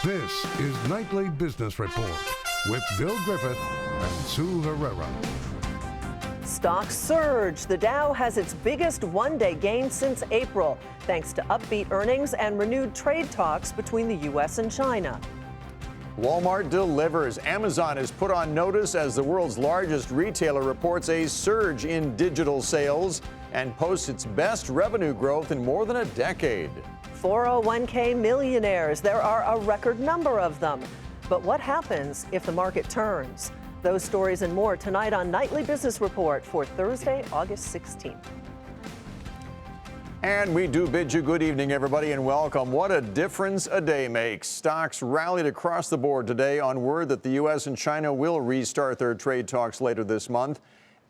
This is Nightly Business Report with Bill Griffith and Sue Herrera. Stocks surge. The Dow has its biggest one-day gain since April, thanks to upbeat earnings and renewed trade talks between the U.S. and China. Walmart delivers. Amazon is put on notice as the world's largest retailer reports a surge in digital sales and posts its best revenue growth in more than a decade. 401k millionaires. There are a record number of them. But what happens if the market turns? Those stories and more tonight on Nightly Business Report for Thursday, August 16th. And we do bid you good evening, everybody, and welcome. What a difference a day makes. Stocks rallied across the board today on word that the U.S. and China will restart their trade talks later this month.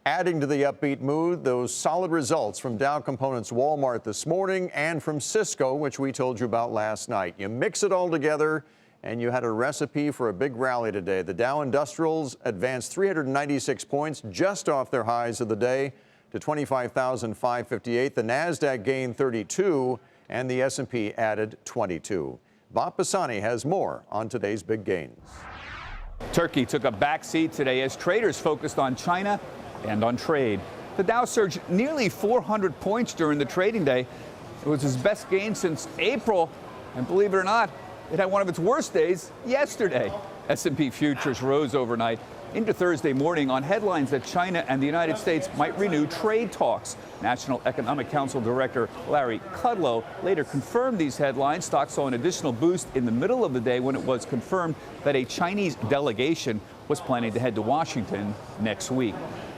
Adding to the upbeat mood, those solid results from Dow Components Walmart this morning and from Cisco, which we told you about last night. You mix it all together, and you had a recipe for a big rally today. The Dow Industrials advanced 396 points just off their highs of the day to 25,558. The Nasdaq gained 32, and the S&P added 22. Bob Pisani has more on today's big gains. Turkey took a backseat today as traders focused on China and on trade. The Dow surged nearly 400 points during the trading day. It was its best gain since April, and believe it or not, it had one of its worst days yesterday. S&P futures rose overnight into Thursday morning on headlines that China and the United States might renew trade talks. National Economic Council Director Larry Kudlow later confirmed these headlines. Stocks saw an additional boost in the middle of the day when it was confirmed that a Chinese delegation was planning to head to Washington next week.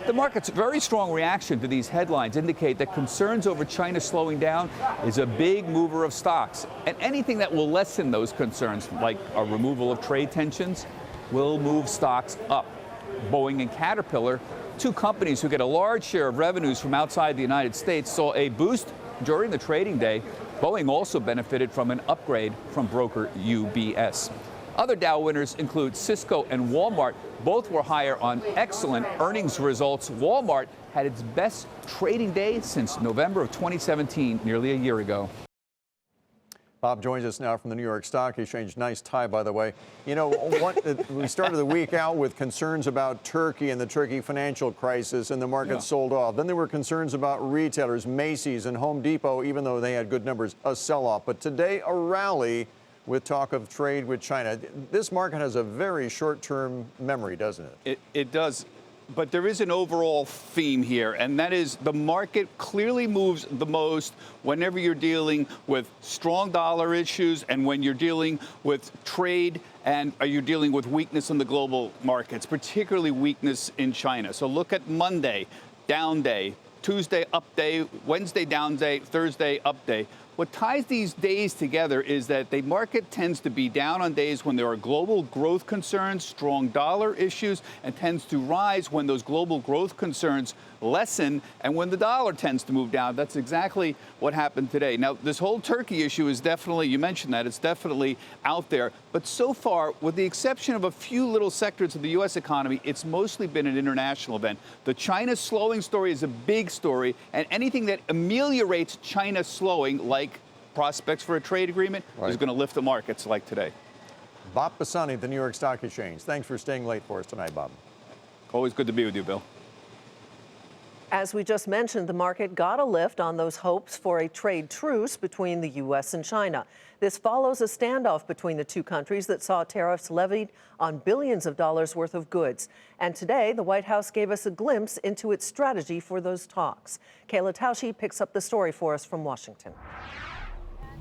The market's very strong reaction to these headlines indicate that concerns over China slowing down is a big mover of stocks. And anything that will lessen those concerns, like a removal of trade tensions, will move stocks up. Boeing and Caterpillar, two companies who get a large share of revenues from outside the United States, saw a boost during the trading day. Boeing also benefited from an upgrade from broker UBS. Other Dow winners include Cisco and Walmart. Both were higher on excellent earnings results. Walmart had its best trading day since November of 2017, nearly a year ago. Bob joins us now from the New York Stock Exchange. Nice tie, by the way. You know, we started the week out with concerns about Turkey and the Turkey financial crisis, and the market sold off. Then there were concerns about retailers, Macy's and Home Depot, even though they had good numbers, a sell-off. But today, a rally with talk of trade with China. This market has a very short-term memory, doesn't it? It does. But there is an overall theme here, and that is the market clearly moves the most whenever you're dealing with strong dollar issues and when you're dealing with trade and you're dealing with weakness in the global markets, particularly weakness in China. So look at Monday, down day, Tuesday, up day, Wednesday, down day, Thursday, up day. What ties these days together is that the market tends to be down on days when there are global growth concerns, strong dollar issues, and tends to rise when those global growth concerns lessen and when the dollar tends to move down. That's exactly what happened today. Now, this whole Turkey issue is definitely, you mentioned that, it's definitely out there. But so far, with the exception of a few little sectors of the U.S. economy, it's mostly been an international event. The China slowing story is a big story, and anything that ameliorates China slowing, like prospects for a trade agreement, is going to lift the markets like today. Bob Pisani at the New York Stock Exchange. Thanks for staying late for us tonight, Bob. Always good to be with you, Bill. As we just mentioned, the market got a lift on those hopes for a trade truce between the U.S. and China. This follows a standoff between the two countries that saw tariffs levied on billions of dollars worth of goods. And today, the White House gave us a glimpse into its strategy for those talks. Kayla Tausche picks up the story for us from Washington.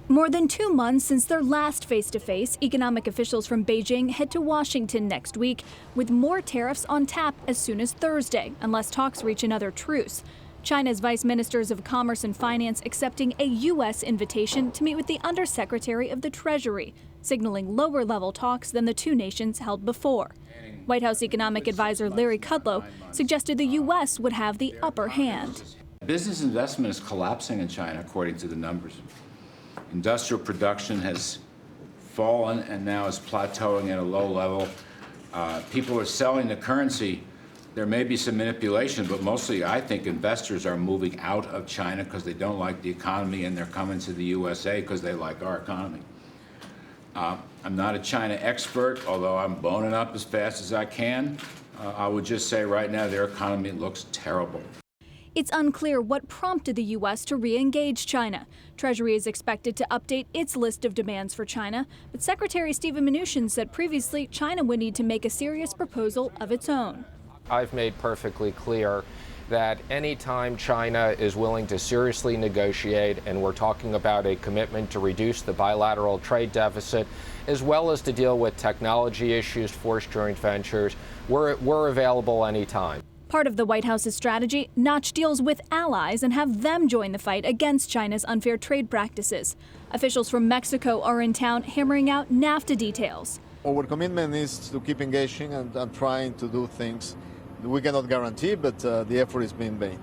More than 2 months since their last face-to-face, economic officials from Beijing head to Washington next week with more tariffs on tap as soon as Thursday, unless talks reach another truce. China's vice ministers of commerce and finance accepting a U.S. invitation to meet with the undersecretary of the Treasury, signaling lower-level talks than the two nations held before. White House economic advisor Larry Kudlow suggested the U.S. would have the upper hand. Business investment is collapsing in China, according to the numbers. Industrial production has fallen and now is plateauing at a low level. People are selling the currency. There may be some manipulation, but mostly I think investors are moving out of China because they don't like the economy, and they're coming to the USA because they like our economy. I'm not a China expert, although I'm boning up as fast as I can. I would just say right now their economy looks terrible. It's unclear what prompted the U.S. to re-engage China. Treasury is expected to update its list of demands for China, but Secretary Steven Mnuchin said previously China would need to make a serious proposal of its own. I've made perfectly clear that any time China is willing to seriously negotiate, and we're talking about a commitment to reduce the bilateral trade deficit, as well as to deal with technology issues, forced joint ventures, we're available anytime. Part of the White House's strategy, notch deals with allies and have them join the fight against China's unfair trade practices. Officials from Mexico are in town hammering out NAFTA details. Our commitment is to keep engaging and trying to do things. We cannot guarantee, but the effort is being made.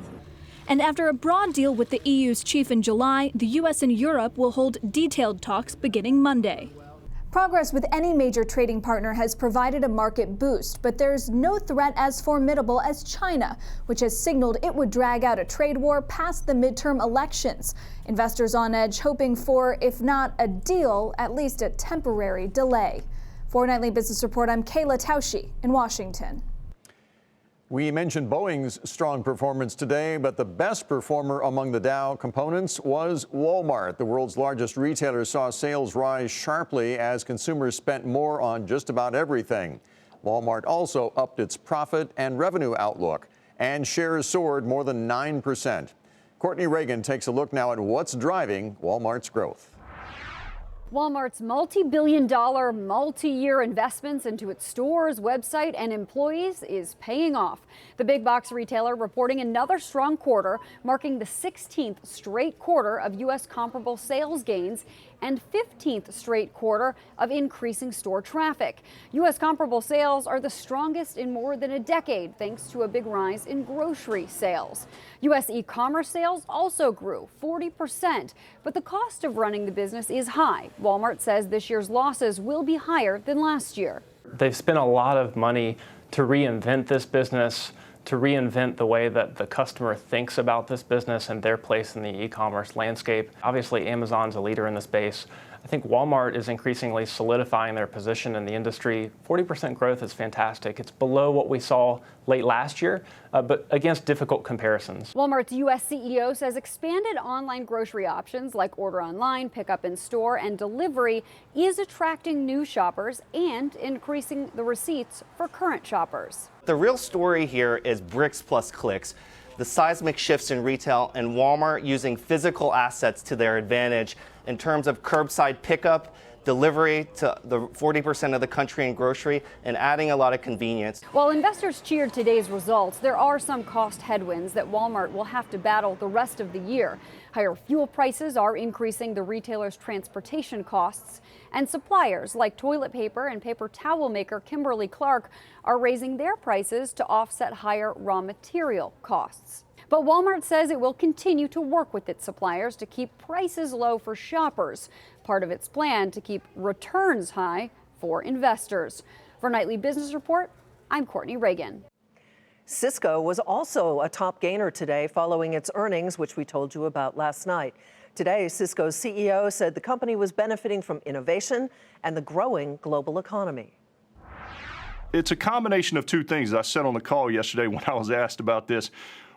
And after a broad deal with the EU's chief in July, the U.S. and Europe will hold detailed talks beginning Monday. Progress with any major trading partner has provided a market boost, but there's no threat as formidable as China, which has signaled it would drag out a trade war past the midterm elections. Investors on edge hoping for, if not a deal, at least a temporary delay. For Nightly Business Report, I'm Kayla Tausche in Washington. We mentioned Boeing's strong performance today, but the best performer among the Dow components was Walmart. The world's largest retailer saw sales rise sharply as consumers spent more on just about everything. Walmart also upped its profit and revenue outlook, and shares soared more than 9%. Courtney Reagan takes a look now at what's driving Walmart's growth. Walmart's multi-billion-dollar, multi-year investments into its stores, website, and employees is paying off. The big box retailer reporting another strong quarter, marking the 16th straight quarter of U.S. comparable sales gains and 15th straight quarter of increasing store traffic. U.S. comparable sales are the strongest in more than a decade, thanks to a big rise in grocery sales. U.S. e-commerce sales also grew 40%, but the cost of running the business is high. Walmart says this year's losses will be higher than last year. They've spent a lot of money to reinvent this business, to reinvent the way that the customer thinks about this business and their place in the e-commerce landscape. Obviously, Amazon's a leader in the space. I think Walmart is increasingly solidifying their position in the industry. 40% growth is fantastic. It's below what we saw late last year, but against difficult comparisons. Walmart's U.S. CEO says expanded online grocery options like order online, pickup in store, and delivery is attracting new shoppers and increasing the receipts for current shoppers. The real story here is bricks plus clicks. The seismic shifts in retail and Walmart using physical assets to their advantage in terms of curbside pickup, delivery to the 40% of the country in grocery, and adding a lot of convenience. While investors cheered today's results, there are some cost headwinds that Walmart will have to battle the rest of the year. Higher fuel prices are increasing the retailer's transportation costs, and suppliers like toilet paper and paper towel maker Kimberly-Clark are raising their prices to offset higher raw material costs. But Walmart says it will continue to work with its suppliers to keep prices low for shoppers, part of its plan to keep returns high for investors. For Nightly Business Report, I'm Courtney Reagan. Cisco was also a top gainer today following its earnings, which we told you about last night. Today, Cisco's CEO said the company was benefiting from innovation and the growing global economy. It's a combination of two things. I said on the call yesterday when I was asked about this.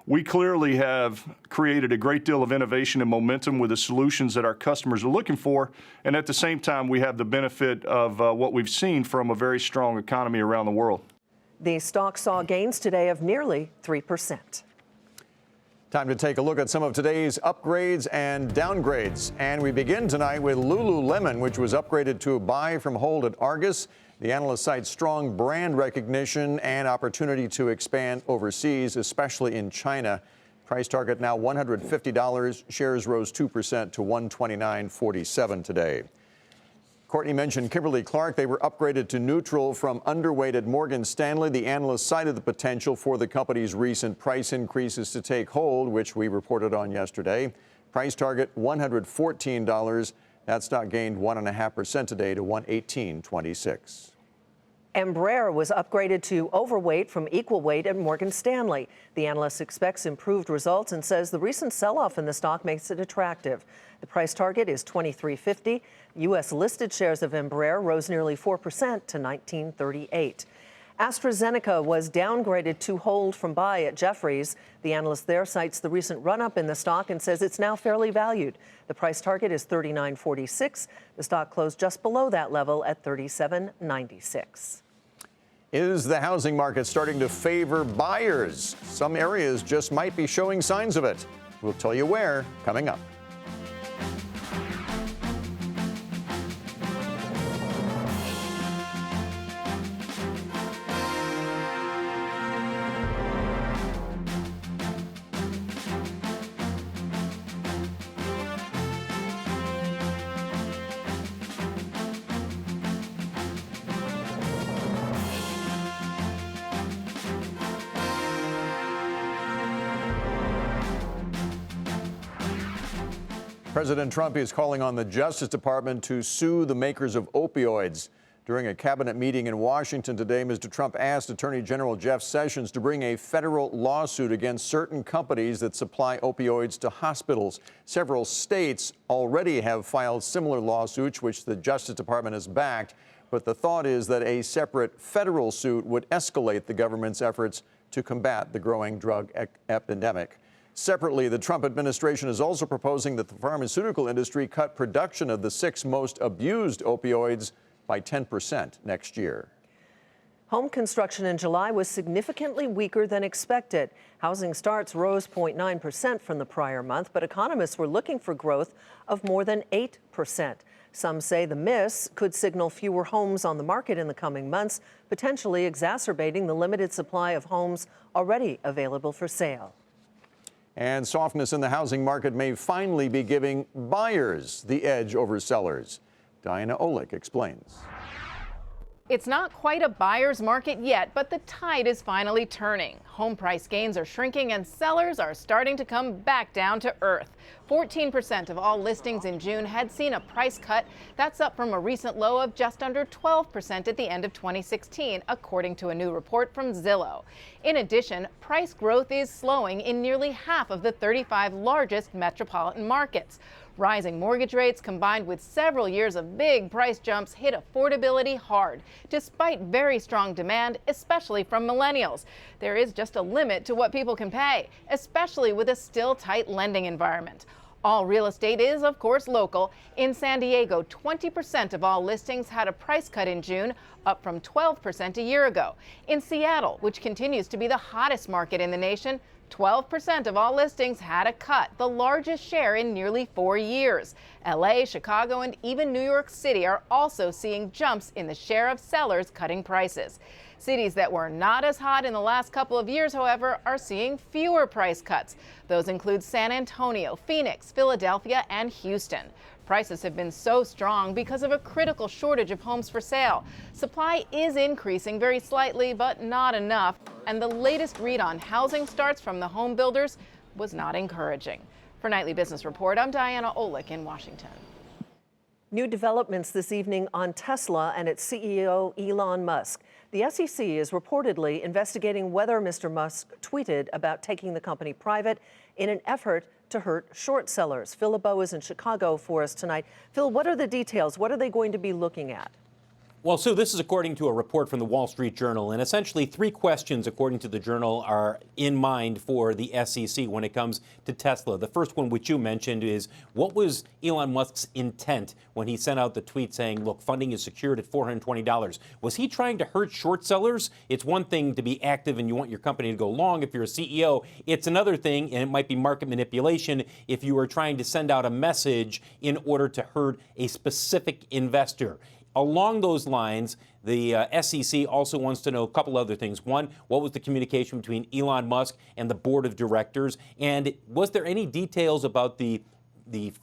We clearly have created a great deal of innovation and momentum with the solutions that our customers are looking for. And at the same time, we have the benefit of what we've seen from a very strong economy around the world. The stock saw gains today of nearly 3%. Time to take a look at some of today's upgrades and downgrades. And we begin tonight with Lululemon, which was upgraded to a buy from hold at Argus. The analyst cites strong brand recognition and opportunity to expand overseas, especially in China. Price target now $150. Shares rose 2% to $129.47 today. Courtney mentioned Kimberly-Clark. They were upgraded to neutral from underweight at Morgan Stanley. The analyst cited the potential for the company's recent price increases to take hold, which we reported on yesterday. Price target $114. That stock gained 1.5% today to $118.26. Embraer was upgraded to overweight from equal weight at Morgan Stanley. The analyst expects improved results and says the recent sell-off in the stock makes it attractive. The price target is $23.50. U.S. listed shares of Embraer rose nearly 4% to $19.38. AstraZeneca was downgraded to hold from buy at Jefferies. The analyst there cites the recent run-up in the stock and says it's now fairly valued. The price target is $39.46. The stock closed just below that level at $37.96. Is the housing market starting to favor buyers? Some areas just might be showing signs of it. We'll tell you where coming up. President Trump is calling on the Justice Department to sue the makers of opioids. During a cabinet meeting in Washington today, Mr. Trump asked Attorney General Jeff Sessions to bring a federal lawsuit against certain companies that supply opioids to hospitals. Several states already have filed similar lawsuits, which the Justice Department has backed. But the thought is that a separate federal suit would escalate the government's efforts to combat the growing drug epidemic. Separately, the Trump administration is also proposing that the pharmaceutical industry cut production of the 6 most abused opioids by 10% next year. Home construction in July was significantly weaker than expected. Housing starts rose 0.9% from the prior month, but economists were looking for growth of more than 8%. Some say the miss could signal fewer homes on the market in the coming months, potentially exacerbating the limited supply of homes already available for sale. And softness in the housing market may finally be giving buyers the edge over sellers. Diana Olick explains. It's not quite a buyer's market yet, but the tide is finally turning. Home price gains are shrinking and sellers are starting to come back down to earth. 14% of all listings in June had seen a price cut. That's up from a recent low of just under 12% at the end of 2016, according to a new report from Zillow. In addition, price growth is slowing in nearly half of the 35 largest metropolitan markets. Rising mortgage rates combined with several years of big price jumps hit affordability hard, despite very strong demand, especially from millennials. There is just a limit to what people can pay, especially with a still tight lending environment. All real estate is, of course, local. In San Diego, 20% of all listings had a price cut in June, up from 12% a year ago. In Seattle, which continues to be the hottest market in the nation, 12% of all listings had a cut, the largest share in nearly 4 years. LA, Chicago, and even New York City are also seeing jumps in the share of sellers cutting prices. Cities that were not as hot in the last couple of years, however, are seeing fewer price cuts. Those include San Antonio, Phoenix, Philadelphia, and Houston. Prices have been so strong because of a critical shortage of homes for sale. Supply is increasing very slightly, but not enough. And the latest read on housing starts from the home builders was not encouraging. For Nightly Business Report, I'm Diana Olick in Washington. New developments this evening on Tesla and its CEO Elon Musk. The SEC is reportedly investigating whether Mr. Musk tweeted about taking the company private in an effort to hurt short sellers. Phil LeBeau is in Chicago for us tonight. Phil, what are the details? What are they going to be looking at? Well, Sue, this is according to a report from the Wall Street Journal, and essentially 3 questions, according to the Journal, are in mind for the SEC when it comes to Tesla. The first one, which you mentioned, is what was Elon Musk's intent when he sent out the tweet saying, look, funding is secured at $420? Was he trying to hurt short sellers? It's one thing to be active and you want your company to go long if you're a CEO. It's another thing, and it might be market manipulation, if you are trying to send out a message in order to hurt a specific investor. Along those lines, the SEC also wants to know a couple other things. One, what was the communication between Elon Musk and the board of directors? And was there any details about the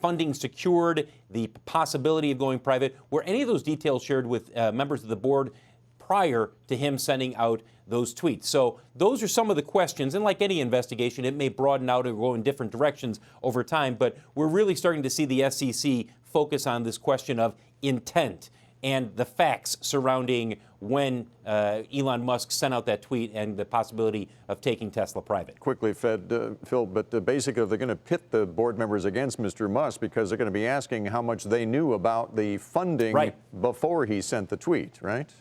funding secured, the possibility of going private? Were any of those details shared with members of the board prior to him sending out those tweets? So those are some of the questions. And like any investigation, it may broaden out or go in different directions over time. But we're really starting to see the SEC focus on this question of intent. and the facts surrounding when Elon Musk sent out that tweet and the possibility of taking Tesla private. Quickly, Phil, but basically they're going to pit the board members against Mr. Musk because they're going to be asking how much they knew about the funding before he sent the tweet, right?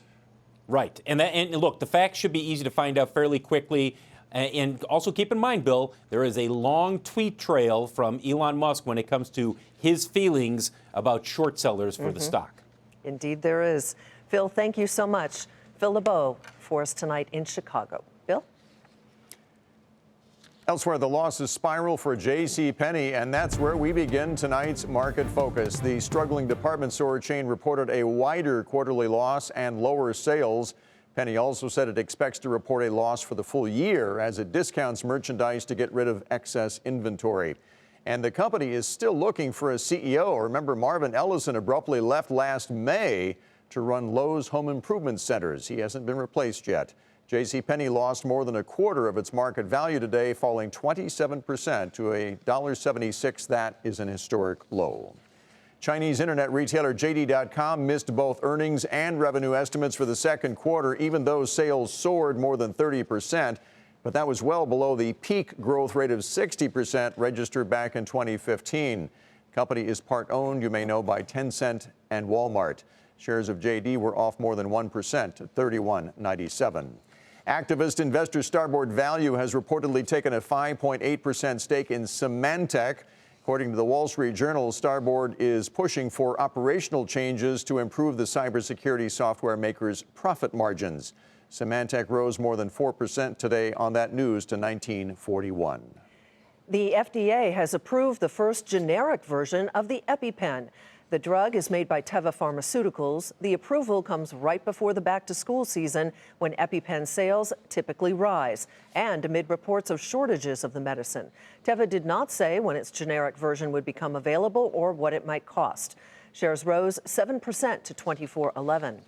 Right. And look, the facts should be easy to find out fairly quickly. And also keep in mind, Bill, there is a long tweet trail from Elon Musk when it comes to his feelings about short sellers for the stock. Indeed, there is. Phil, thank you so much. Phil LeBeau for us tonight in Chicago. Bill? Elsewhere, the losses spiral for JCPenney, and that's where we begin tonight's market focus. The struggling department store chain reported a wider quarterly loss and lower sales. Penny also said it expects to report a loss for the full year as it discounts merchandise to get rid of excess inventory. And the company is still looking for a CEO. Remember, Marvin Ellison abruptly left last May to run Lowe's home improvement centers. He hasn't been replaced yet. JCPenney lost more than a quarter of its market value today, falling 27% to $1.76. That is an historic low. Chinese internet retailer JD.com missed both earnings and revenue estimates for the second quarter, even though sales soared more than 30%. But that was well below the peak growth rate of 60% registered back in 2015. The company is part owned, you may know, by Tencent and Walmart. Shares of JD were off more than 1% at $31.97. Activist investor Starboard Value has reportedly taken a 5.8% stake in Symantec. According to the Wall Street Journal, Starboard is pushing for operational changes to improve the cybersecurity software maker's profit margins. Symantec rose more than 4% today on that news to $19.41. The FDA has approved the first generic version of the EpiPen. The drug is made by Teva Pharmaceuticals. The approval comes right before the back-to-school season when EpiPen sales typically rise, and amid reports of shortages of the medicine. Teva did not say when its generic version would become available or what it might cost. Shares rose 7% to $24.11.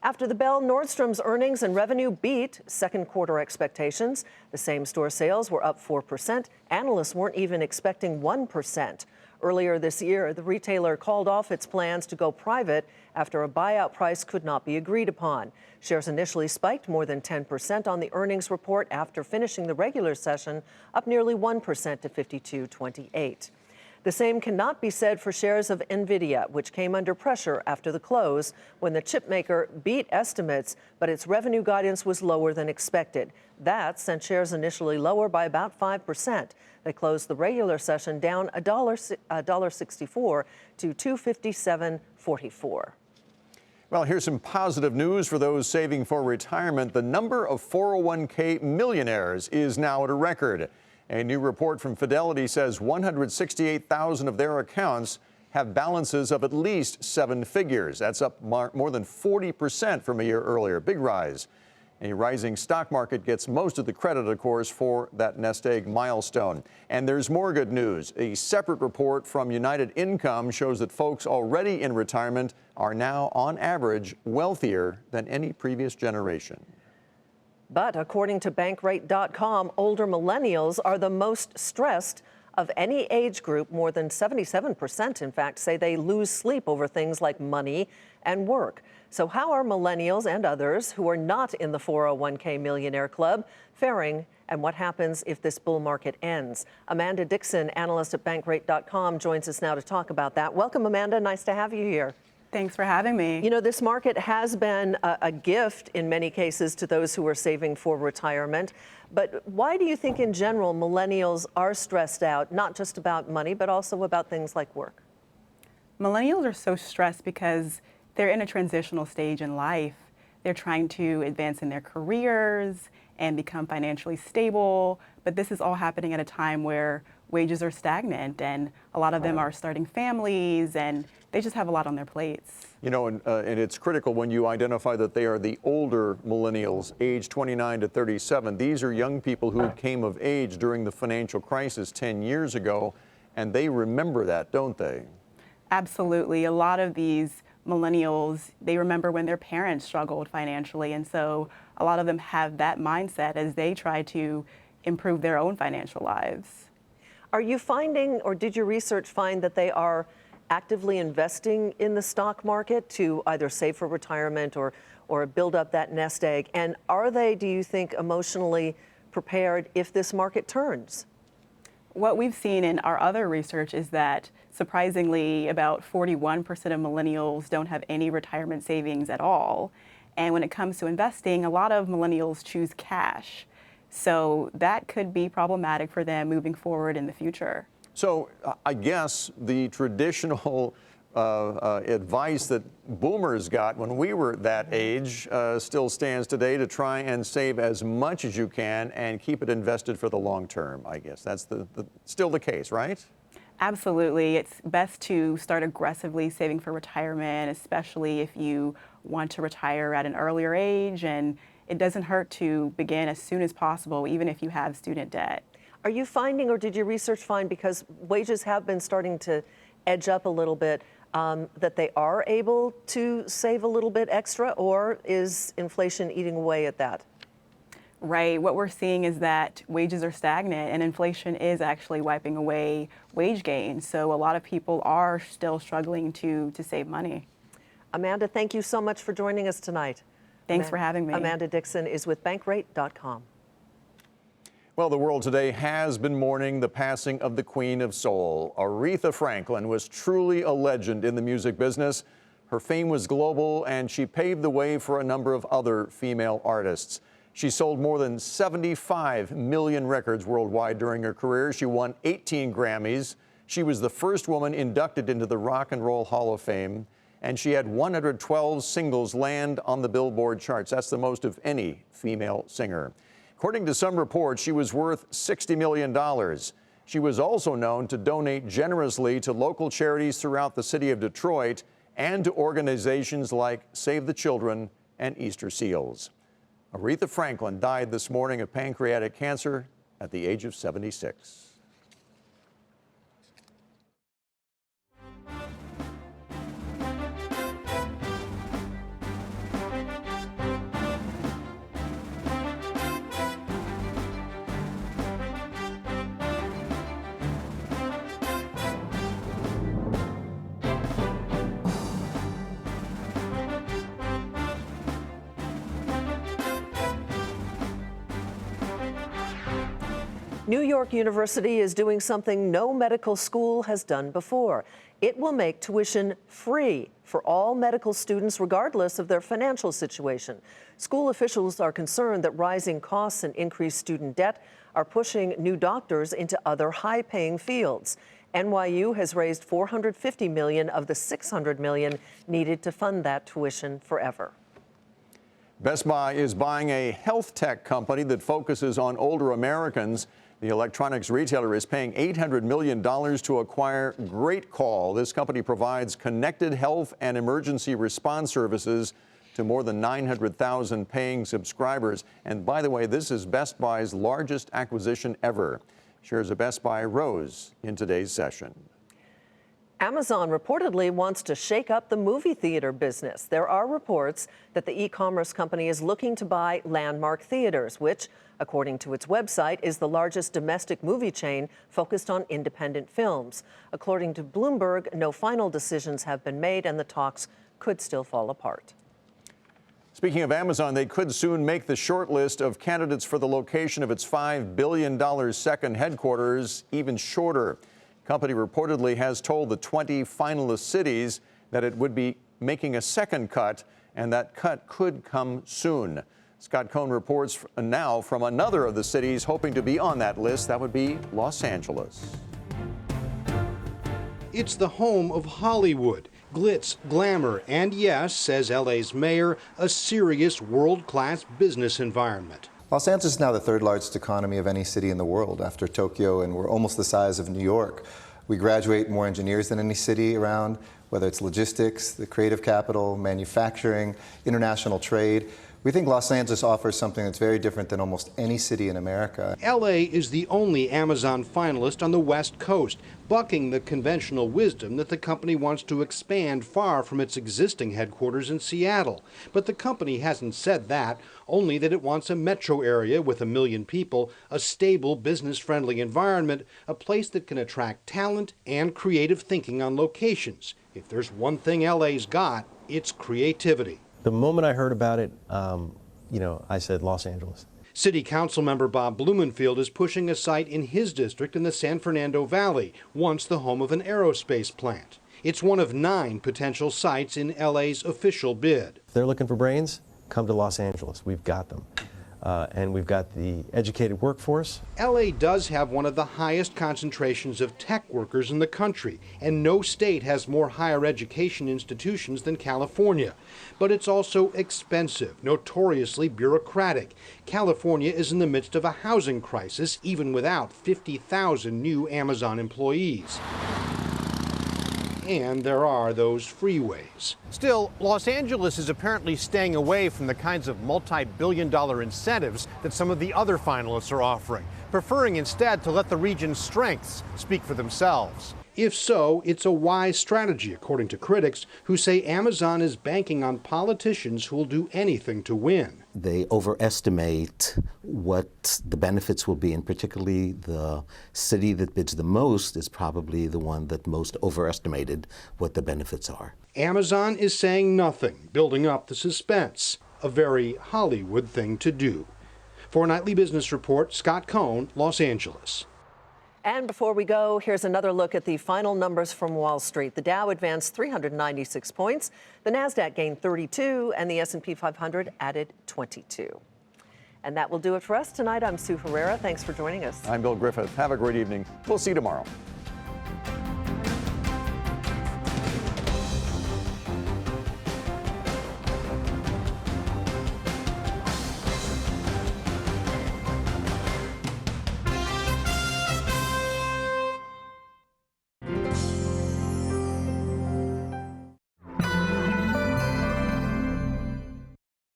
After the bell, Nordstrom's earnings and revenue beat second quarter expectations. The same-store sales were up 4%. Analysts weren't even expecting 1%. Earlier this year, the retailer called off its plans to go private after a buyout price could not be agreed upon. Shares initially spiked more than 10% on the earnings report after finishing the regular session, up nearly 1% to $52.28. The same cannot be said for shares of Nvidia, which came under pressure after the close when the chipmaker beat estimates, but its revenue guidance was lower than expected. That sent shares initially lower by about 5%. They closed the regular session down $1.64 to $257.44. Well, here's some positive news for those saving for retirement. The number of 401k millionaires is now at a record. A new report from Fidelity says 168,000 of their accounts have balances of at least 7 figures. That's up more than 40% from a year earlier. Big rise. A rising stock market gets most of the credit, of course, for that nest egg milestone. And there's more good news. A separate report from United Income shows that folks already in retirement are now, on average, wealthier than any previous generation. But according to Bankrate.com, older millennials are the most stressed of any age group. More than 77%, in fact, say they lose sleep over things like money and work. So how are millennials and others who are not in the 401k Millionaire Club faring, and what happens if this bull market ends? Amanda Dixon, analyst at Bankrate.com, joins us now to talk about that. Welcome, Amanda. Nice to have you here. Thanks for having me. You know, this market has been a gift in many cases to those who are saving for retirement. But why do you think in general millennials are stressed out, not just about money, but also about things like work? Millennials are so stressed because they're in a transitional stage in life. They're trying to advance in their careers and become financially stable. But this is all happening at a time where wages are stagnant and a lot of them are starting families and they just have a lot on their plates. You know, and it's critical when you identify that they are the older millennials, age 29 to 37. These are young people who came of age during the financial crisis 10 years ago, and they remember that, don't they? Absolutely. A lot of these millennials, they remember when their parents struggled financially, and so a lot of them have that mindset as they try to improve their own financial lives. Are you finding, or did your research find that they are actively investing in the stock market to either save for retirement or build up that nest egg? And are they, do you think, emotionally prepared if this market turns? What we've seen in our other research is that, surprisingly, about 41% of millennials don't have any retirement savings at all. And when it comes to investing, a lot of millennials choose cash. So that could be problematic for them moving forward in the future. So I guess the traditional advice that boomers got when we were that age still stands today, to try and save as much as you can and keep it invested for the long term. I guess that's still the case, right? Absolutely. It's best to start aggressively saving for retirement, especially if you want to retire at an earlier age. And it doesn't hurt to begin as soon as possible, even if you have student debt. Are you finding, or did your research find, because wages have been starting to edge up a little bit, that they are able to save a little bit extra, or is inflation eating away at that? Right. What we're seeing is that wages are stagnant and inflation is actually wiping away wage gains. So a lot of people are still struggling to save money. Amanda, thank you so much for joining us tonight. Thanks for having me. Amanda Dixon is with Bankrate.com. Well, the world today has been mourning the passing of the Queen of Soul. Aretha Franklin was truly a legend in the music business. Her fame was global, and she paved the way for a number of other female artists. She sold more than 75 million records worldwide during her career. She won 18 Grammys. She was the first woman inducted into the Rock and Roll Hall of Fame, and she had 112 singles land on the Billboard charts. That's the most of any female singer. According to some reports, she was worth $60 million. She was also known to donate generously to local charities throughout the city of Detroit and to organizations like Save the Children and Easter Seals. Aretha Franklin died this morning of pancreatic cancer at the age of 76. New York University is doing something no medical school has done before. It will make tuition free for all medical students, regardless of their financial situation. School officials are concerned that rising costs and increased student debt are pushing new doctors into other high-paying fields. NYU has raised $450 million of the $600 million needed to fund that tuition forever. Best Buy is buying a health tech company that focuses on older Americans. The electronics retailer is paying $800 million to acquire Great Call. This company provides connected health and emergency response services to more than 900,000 paying subscribers. And by the way, this is Best Buy's largest acquisition ever. Shares of Best Buy rose in today's session. Amazon reportedly wants to shake up the movie theater business. There are reports that the e-commerce company is looking to buy Landmark Theaters, which, according to its website, is the largest domestic movie chain focused on independent films. According to Bloomberg, no final decisions have been made and the talks could still fall apart. Speaking of Amazon, they could soon make the short list of candidates for the location of its $5 billion second headquarters even shorter. The company reportedly has told the 20 finalist cities that it would be making a second cut, and that cut could come soon. Scott Cohn reports now from another of the cities hoping to be on that list. That would be Los Angeles. It's the home of Hollywood. Glitz, glamour, and yes, says LA's mayor, a serious world-class business environment. Los Angeles is now the third largest economy of any city in the world after Tokyo, and we're almost the size of New York. We graduate more engineers than any city around, whether it's logistics, the creative capital, manufacturing, international trade. We think Los Angeles offers something that's very different than almost any city in America. LA is the only Amazon finalist on the West Coast, bucking the conventional wisdom that the company wants to expand far from its existing headquarters in Seattle. But the company hasn't said that, only that it wants a metro area with 1 million people, a stable, business-friendly environment, a place that can attract talent and creative thinking on locations. If there's one thing LA's got, it's creativity. The moment I heard about it, I said Los Angeles. City Council member Bob Blumenfield is pushing a site in his district in the San Fernando Valley, once the home of an aerospace plant. It's one of 9 potential sites in LA's official bid. If they're looking for brains, come to Los Angeles. We've got them. And we've got the educated workforce. LA does have one of the highest concentrations of tech workers in the country, and no state has more higher education institutions than California. But it's also expensive, notoriously bureaucratic. California is in the midst of a housing crisis, even without 50,000 new Amazon employees. And there are those freeways. Still, Los Angeles is apparently staying away from the kinds of multi-billion-dollar incentives that some of the other finalists are offering, preferring instead to let the region's strengths speak for themselves. If so, it's a wise strategy, according to critics, who say Amazon is banking on politicians who will do anything to win. They overestimate what the benefits will be, and particularly the city that bids the most is probably the one that most overestimated what the benefits are. Amazon is saying nothing, building up the suspense, a very Hollywood thing to do. For a Nightly Business Report, Scott Cohn, Los Angeles. And before we go, here's another look at the final numbers from Wall Street. The Dow advanced 396 points, the Nasdaq gained 32, and the S&P 500 added 22. And that will do it for us tonight. I'm Sue Herrera. Thanks for joining us. I'm Bill Griffith. Have a great evening. We'll see you tomorrow.